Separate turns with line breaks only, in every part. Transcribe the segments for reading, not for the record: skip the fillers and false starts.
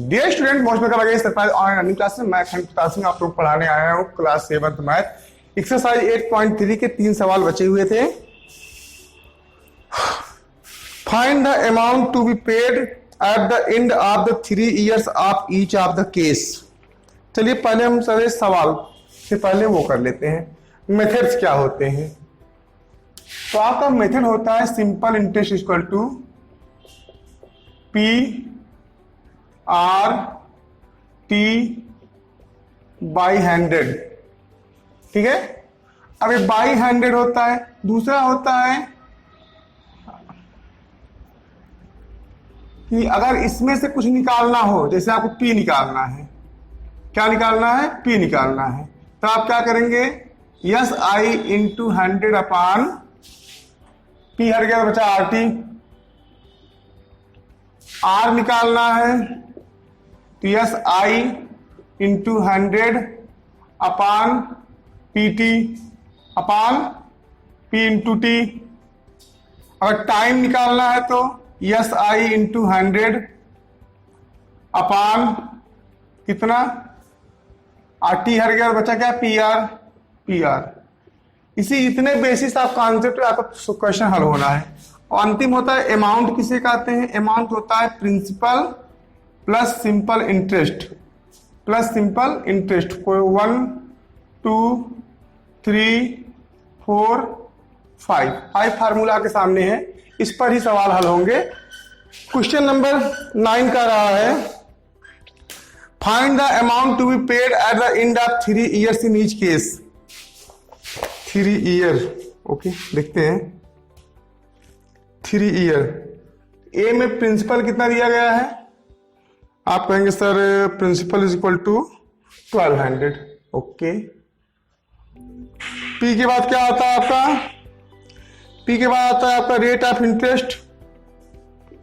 Dear student, most welcome again surprise online learning class में। मैं खंड प्रताप सिंह आप लोग पढ़ाने आया हूँ क्लास 7th मैथ एक्सरसाइज 8.3 के 3 सवाल बचे हुए थे। Find the amount to be paid at the end of the 3 years of each of the case. चलिए पहले हम सारे सवाल से पहले वो कर लेते हैं, मेथड्स क्या होते हैं। तो आपका मेथड होता है simple interest equal to P R T by 100। ठीक है, अब ये बाई 100 होता है। दूसरा होता है कि अगर इसमें से कुछ निकालना हो, जैसे आपको पी निकालना है, क्या निकालना है, पी निकालना है, तो आप क्या करेंगे, yes I into 100 upon P हट गया तो बचा आर टी। आर निकालना है तो yes I into 100 upon P T upon P into T. अगर टाइम निकालना है तो यस आई इंटू 100 अपान कितना, आर टी हट गया बचा क्या, पी आर। पी आर इसी इतने बेसिस आप कॉन्सेप्ट आपका क्वेश्चन हल होना है। और अंतिम होता है अमाउंट, किसे कहते हैं, अमाउंट होता है principal plus simple interest plus simple interest. कोई 1 2 3 4 5 फार्मूला के सामने है, इस पर ही सवाल हल होंगे। क्वेश्चन नंबर 9 का रहा है find the amount to be paid at the end of 3 years in each case. 3 year, okay देखते हैं। 3 year ए में प्रिंसिपल कितना दिया गया है, आप कहेंगे sir principal is equal to 1200। Okay, P के बाद क्या आता है आपका, पी के बाद आता है आपका rate of interest.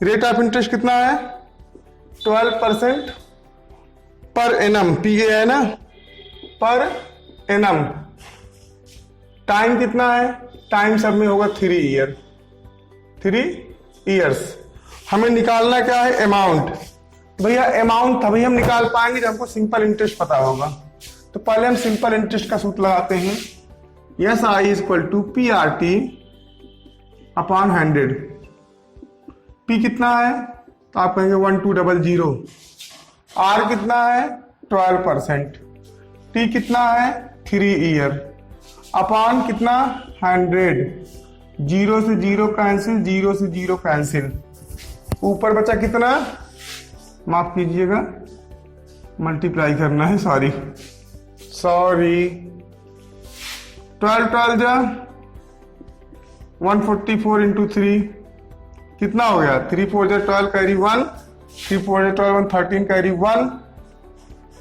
Rate of interest कितना है, 12% पर एनम, पी ए है ना, पर एनम। टाइम कितना है, टाइम सब में होगा 3 year, 3 years। हमें निकालना क्या है, अमाउंट। भैया अमाउंट तभी हम निकाल पाएंगे जब हमको सिंपल इंटरेस्ट पता होगा। तो पहले हम सिंपल इंटरेस्ट का सूत्र लगाते हैं, S I is equal to P R T upon 100। P कितना है, तो आप कहेंगे 1200। आर कितना है, 12%। टी कितना है, 3 year अपॉन कितना, 100। 0 से 0 कैंसिल, 0 से 0 कैंसिल। ऊपर बचा कितना, माफ कीजिएगा, मल्टीप्लाई करना है, सॉरी 12 जा 144 इंटू 3 कितना हो गया, 3 4 जा 12 कैरी 1, 3 4 जा 12 1 13 कैरी 1,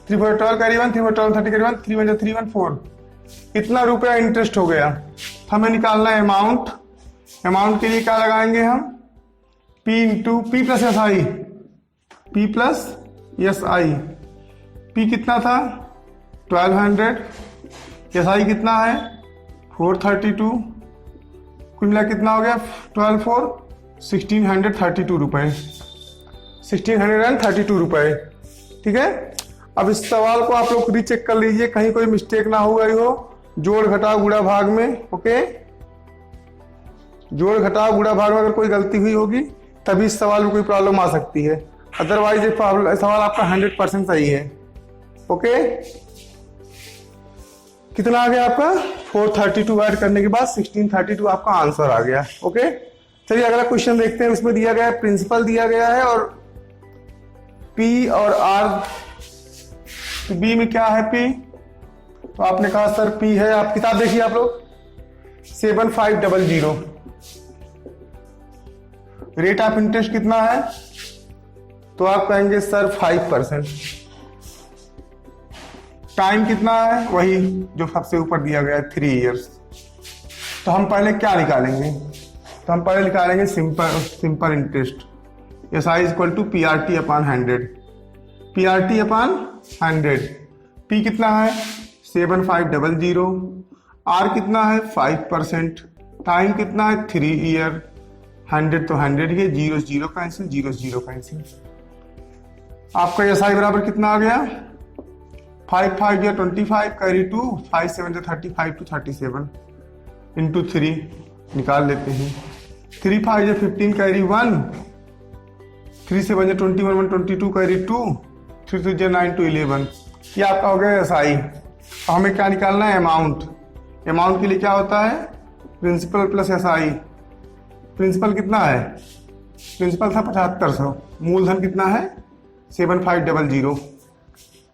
3 4 12 कैरी 1, 3 4 12 30 कैरी 1, 3 1 जा 3 1 4। इतना रुपया इंटरेस्ट हो गया। हमें निकालना है अमाउंट। अमाउंट के लिए क्या लगाएंगे हम, P into P plus S आई, पी प्लस एस आई। पी कितना था, 1200, एस आई कितना है, 432। कुल मिला कितना हो गया, 12 4 1632 रुपए, 1632 रुपए। ठीक है, अब इस सवाल को आप लोग रीचेक कर लीजिए, कहीं कोई मिस्टेक ना हो गई हो। जोड़ घटाव गुणा भाग में, ओके, जोड़ घटाव गुणा भाग में अगर कोई गलती हुई होगी तभी इस सवाल में कोई प्रॉब्लम आ सकती है, अदरवाइज ये सवाल आपका 100% सही है। ओके, कितना आ गया आपका, 432 ऐड करने के बाद 1632 आपका आंसर आ गया। ओके, चलिए अगला क्वेश्चन देखते हैं। उसमें दिया गया है प्रिंसिपल दिया गया है और पी और आर। बी में क्या है, पी, तो आपने कहा सर पी है, आप किताब देखिए आप लोग, 7500। रेट ऑफ इंटरेस्ट कितना है, तो आप कहेंगे सर 5%। टाइम कितना है, वही जो सबसे ऊपर दिया गया है, 3 years। तो हम पहले क्या निकालेंगे, तो हम पहले निकालेंगे simple interest. S I is equal to P R T upon 100, P R T upon 100। P कितना है, 7500। आर कितना है, 5%। टाइम कितना है, 3 year। 100 तो 100 ही है, 0 0 कैंसिल, 0 0 कैंसिल। आपका एस आई बराबर कितना आ गया, 5 5 या 25 कैरी 2, 5 7 या 35 to 37 इंटू 3 निकाल लेते हैं। 3 5 या 15 कैरी 1, 3 7 या 21 1 22 कैरी 2, 3 3 या 9 to 11। ये आपका हो गया एस आई। हमें क्या निकालना है, अमाउंट। अमाउंट के लिए क्या होता है, principal plus S I. Principal कितना है, प्रिंसिपल था 7500, मूलधन कितना है 7500,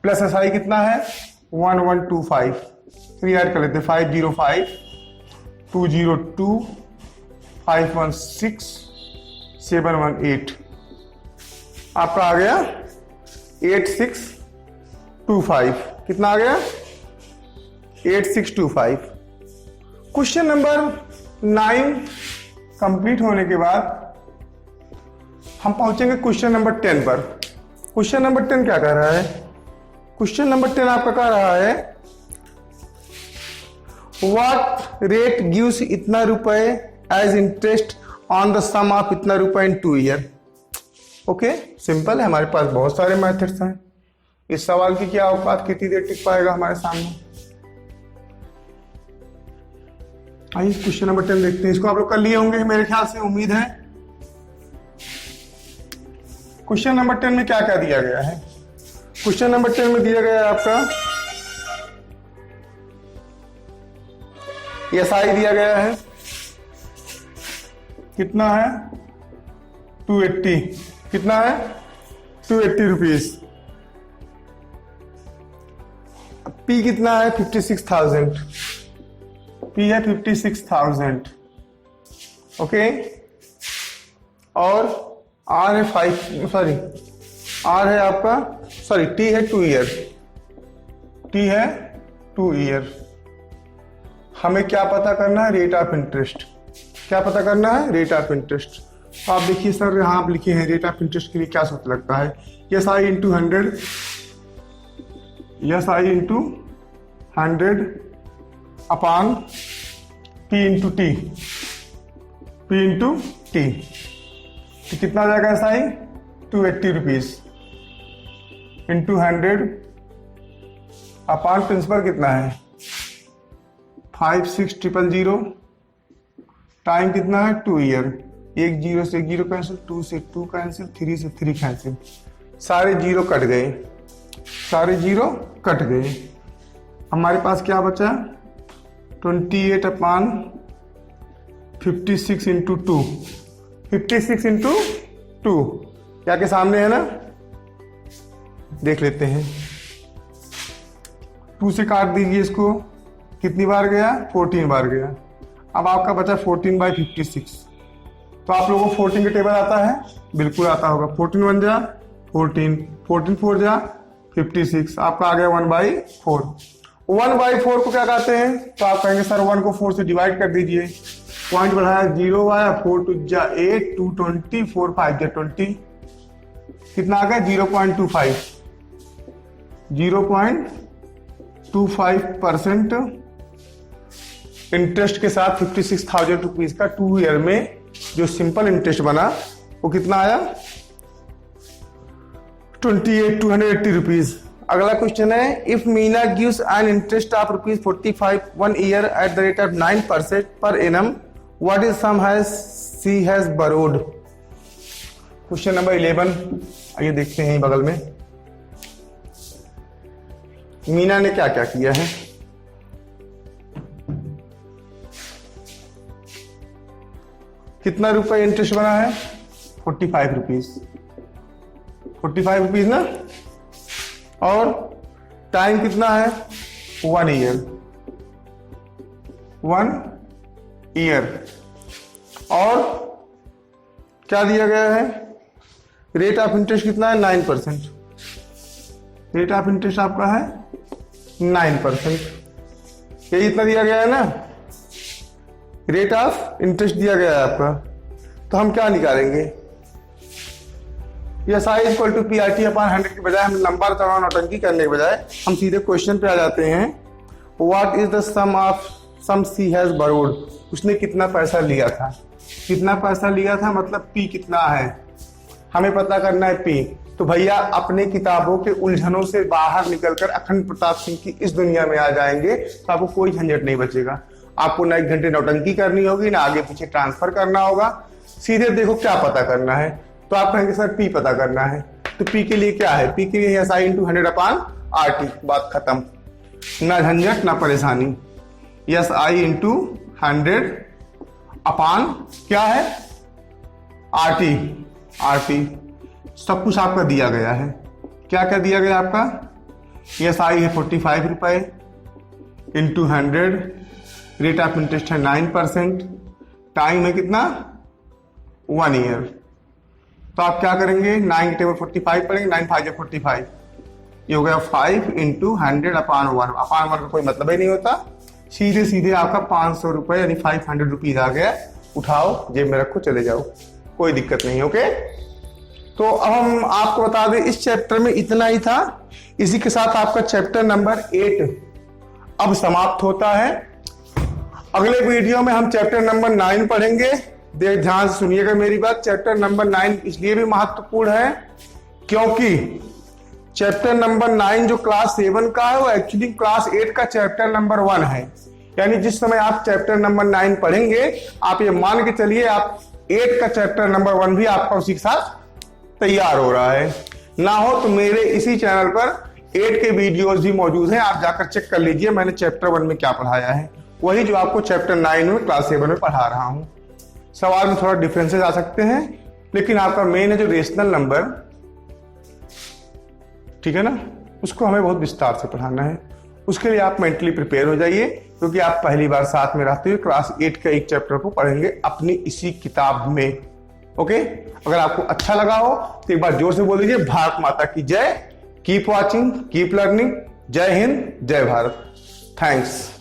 प्लस एस आई कितना है 1125। 3 ऐड कर लेते हैं, 505 202 516 718। आपका आ गया 8625। कितना आ गया 8625। क्वेश्चन नंबर 9 कंप्लीट होने के बाद हम पहुंचेंगे क्वेश्चन नंबर 10 पर। क्वेश्चन नंबर 10 क्या कह रहा है, क्वेश्चन नंबर 10 आपका कह रहा है व्हाट रेट गिव्स इतना रुपए as interest on the sum of इतना रुपए इन 2 ईयर। ओके, सिंपल है, हमारे पास बहुत सारे मेथड्स हैं। इस सवाल की क्या औकात, कितनी देर टिक पाएगा हमारे सामने। आइए क्वेश्चन नंबर 10 देखते हैं। इसको आप लोग कर लिए होंगे मेरे ख्याल से, उम्मीद है। क्वेश्चन नंबर 10 में क्या क्या दिया गया है। क्वेश्चन नंबर 10 में दिया गया है आपका एसआई दिया गया है, कितना है 280। कितना है 280 रुपीज। पी कितना है 56,000। पी है 56,000। ओके, और आर है 5, सॉरी आर है आपका, सॉरी टी है 2 ईयर। टी है 2 ईयर। हमें क्या पता करना है, रेट ऑफ इंटरेस्ट। क्या पता करना है, रेट ऑफ इंटरेस्ट। तो आप देखिए सर, यहाँ आप लिखे हैं रेट ऑफ इंटरेस्ट के लिए क्या सूत्र लगता है, S I into 100, S I into 100 upon P into T, P into T. तो कितना आ जाएगा S I 280 rupees into 100 upon principal कितना है 56,000, टाइम कितना है 2 ईयर। 1 0 से 1 0 कैंसिल, 2 से 2 कैंसिल, 3 से 3 कैंसिल, सारे जीरो कट गए, सारे जीरो कट गए। हमारे पास क्या बचा 28 अपॉन 56 इंटू 2, 56 इंटू 2 क्या के सामने है ना, देख लेते हैं। 2 से काट दीजिए इसको, कितनी बार गया 14 बार गया। अब आपका बचा 14/56। तो आप लोगों को 14 का टेबल आता है, बिल्कुल आता होगा। 14 1 जा 14, 14 4 जा 56, आपका आ गया 1/4। 1/4 को क्या कहते हैं, तो आप कहेंगे सर 1 को 4 से डिवाइड कर दीजिए, पॉइंट बढ़ाया 0 आया, 4 2 जा 8, 2 20, 4 5 जा 20, कितना आ गया 0.25, 0.25% इंटरेस्ट के साथ 56,000 रुपीज का 2 ईयर में जो सिंपल इंटरेस्ट बना वो कितना आया 28,280 रुपीज। अगला क्वेश्चन है, if Meena gives an interest of ₹45 1 year at the rate of 9% per annum, what is sum she has borrowed. Question number 11 आइए देखते हैं बगल में। मीना ने क्या क्या किया है, कितना रुपए इंटरेस्ट बना है 45 रुपीज, 45 रुपीज ना, और टाइम कितना है 1 ईयर, 1 ईयर। और क्या दिया गया है, रेट ऑफ इंटरेस्ट कितना है 9%, रेट ऑफ इंटरेस्ट आपका है 9%। ये इतना दिया गया है ना, रेट ऑफ इंटरेस्ट दिया गया है आपका। तो हम क्या निकालेंगे, S I equal to P R T upon 100 के बजाय हम लंबा चौड़ा नौटंकी करने के बजाय हम सीधे क्वेश्चन पे आ जाते हैं। What is the sum of sum she has borrowed, उसने कितना पैसा लिया था, कितना पैसा लिया था मतलब पी कितना है, हमें पता करना है पी। तो भैया अपने किताबों के उलझनों से बाहर निकलकर अखंड प्रताप सिंह की इस दुनिया में आ जाएंगे तो आपको कोई झंझट नहीं बचेगा। आपको ना 1 घंटे नौटंकी करनी होगी, ना आगे पीछे ट्रांसफर करना होगा। सीधे देखो क्या पता करना है, तो आप कहेंगे सर पी पता करना है, तो पी के लिए क्या है, पी के लिए SI इंटू 100/RT, बात खत्म, ना झंझट ना परेशानी। SI इंटू 100 अपान क्या है RT सब कुछ आपका दिया गया है। क्या क्या दिया गया आपका, SI है 45 रुपए इंटू 100, रेट ऑफ इंटरेस्ट है 9%, टाइम है कितना 1 ईयर। तो आप क्या करेंगे, 9 के टेबल 45 पढ़ेंगे, 9 5 45, ये हो गया 5 इंटू 100 अपान 1 का कोई मतलब ही नहीं होता। सीधे सीधे आपका 500 रुपए यानी 500 रुपीज आ गया। उठाओ जेब में रखो चले जाओ, कोई दिक्कत नहीं। ओके, तो अब हम आपको बता दें इस चैप्टर में इतना ही था। इसी के साथ आपका चैप्टर नंबर 8 अब समाप्त होता है। अगले वीडियो में हम चैप्टर नंबर 9 पढ़ेंगे। देख ध्यान से सुनिएगा मेरी बात। चैप्टर नंबर 9 इसलिए भी महत्वपूर्ण है क्योंकि चैप्टर नंबर 9 जो क्लास 7 का है वो एक्चुअली क्लास 8 का चैप्टर नंबर 1 है। यानी जिस समय आप चैप्टर नंबर 9 पढ़ेंगे आप ये मान के चलिए आप 8 का चैप्टर नंबर 1 भी आपका उसी के साथ तैयार हो रहा है। ना हो तो मेरे इसी चैनल पर 8 के वीडियोस भी मौजूद हैं, आप जाकर चेक कर लीजिए मैंने चैप्टर 1 में क्या पढ़ाया है, वही जो आपको चैप्टर 9 में क्लास 7 में पढ़ा रहा हूं। सवाल में थोड़ा डिफरेंसेस आ सकते हैं, लेकिन आपका मेन है जो रेशनल नंबर, ठीक है ना, उसको हमें बहुत विस्तार से पढ़ाना है। उसके लिए आप मेंटली प्रिपेयर हो जाइए, क्योंकि आप पहली बार साथ में रहते हुए क्लास 8 का एक चैप्टर को पढ़ेंगे अपनी इसी किताब में। ओके, अगर आपको अच्छा लगा हो तो एक बार जोर से बोल दीजिए भारत माता की जय। Keep watching, keep learning. जय हिंद, जय भारत। थैंक्स।